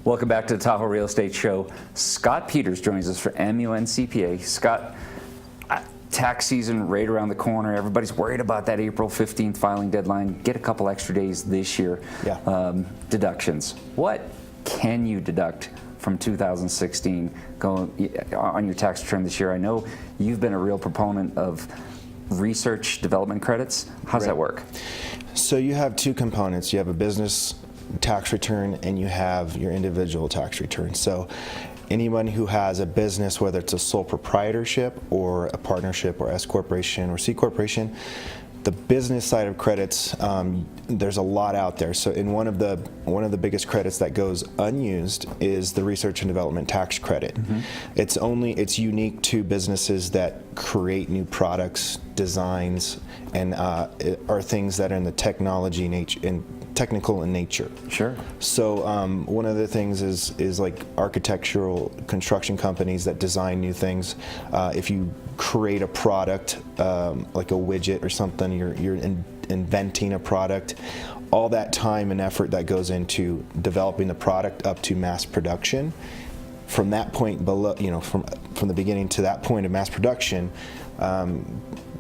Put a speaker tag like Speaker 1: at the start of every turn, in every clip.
Speaker 1: Welcome back to the Tahoe Real Estate Show. Scott Peters joins us for MUN CPA. Scott, tax season right around the corner. Everybody's worried about that April 15th filing deadline. Get a couple extra days this year.
Speaker 2: Yeah.
Speaker 1: Deductions. What can you deduct from 2016 going on your tax return this year? I know you've been a real proponent of research development credits. How's that work?
Speaker 2: So you have two components. You have a business tax return and you have your individual tax return. So anyone who has a business, whether it's a sole proprietorship or a partnership or S corporation or C corporation, the business side of credits, there's a lot out there. So in one of the biggest credits that goes unused is the research and development tax credit. It's unique to businesses that create new products, designs, and are things that are in the technical in nature.
Speaker 1: Sure. So
Speaker 2: one of the things is like architectural construction companies that design new things. If you create a product like a widget or something, you're inventing a product. All that time and effort that goes into developing the product up to mass production, from that point below, from the beginning to that point of mass production,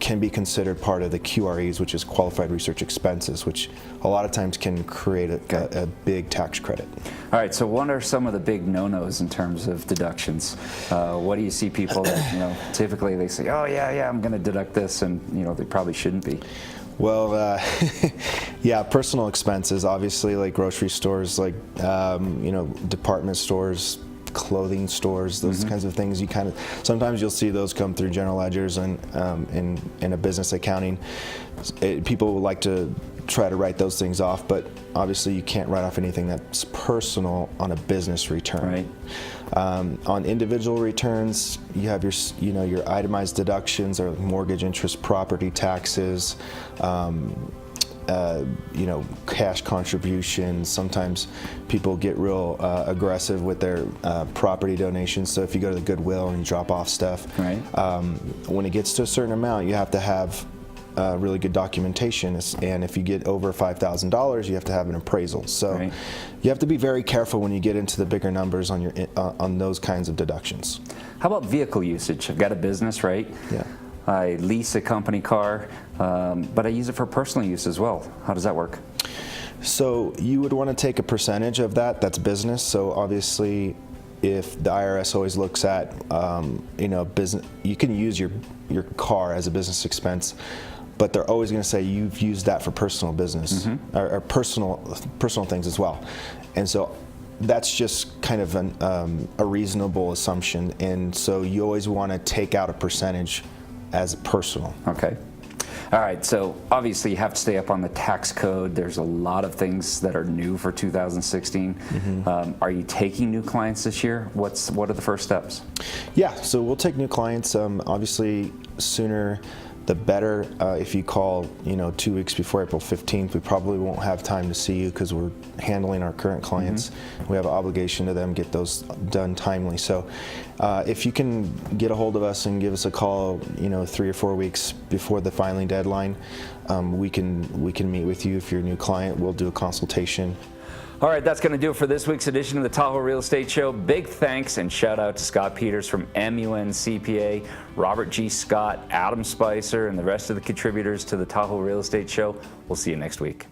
Speaker 2: can be considered part of the QREs, which is qualified research expenses, which a lot of times can create a big tax credit.
Speaker 1: All right, so what are some of the big no-nos in terms of deductions? What do you see people that, typically they say, oh yeah, I'm gonna deduct this, and they probably shouldn't be.
Speaker 2: Well, yeah, personal expenses, obviously, like grocery stores, like, department stores, clothing stores, those kinds of things. Sometimes you'll see those come through general ledgers and in a business accounting. People would like to try to write those things off, but obviously you can't write off anything that's personal on a business return.
Speaker 1: Right.
Speaker 2: On individual returns, you have your itemized deductions, or mortgage, interest, property taxes, cash contributions. Sometimes people get real aggressive with their property donations. So if you go to the Goodwill and you drop off stuff,
Speaker 1: right.
Speaker 2: When it gets to a certain amount, you have to have really good documentation. And if you get over $5,000, you have to have an appraisal. So
Speaker 1: right.
Speaker 2: You have to be very careful when you get into the bigger numbers on on those kinds of deductions.
Speaker 1: How about vehicle usage? I've got a business, right?
Speaker 2: Yeah.
Speaker 1: I lease a company car, but I use it for personal use as well. How does that work?
Speaker 2: So you would want to take a percentage of that's business. So obviously, if the IRS always looks at, business, you can use your car as a business expense, but they're always going to say you've used that for personal business or personal things as well. And so that's just kind of a reasonable assumption. And so you always want to take out a percentage as personal.
Speaker 1: Okay. All right, so obviously you have to stay up on the tax code. There's a lot of things that are new for 2016. Are you taking new clients this year? What are the first steps?
Speaker 2: Yeah, so we'll take new clients. Obviously, sooner the better. If you call, 2 weeks before April 15th, we probably won't have time to see you because we're handling our current clients. We have an obligation to them, get those done timely. So if you can get a hold of us and give us a call, 3 or 4 weeks before the filing deadline, we can meet with you. If you're a new client, we'll do a consultation.
Speaker 1: All right, that's going to do it for this week's edition of the Tahoe Real Estate Show. Big thanks and shout out to Scott Peters from MUN CPA, Robert G. Scott, Adam Spicer, and the rest of the contributors to the Tahoe Real Estate Show. We'll see you next week.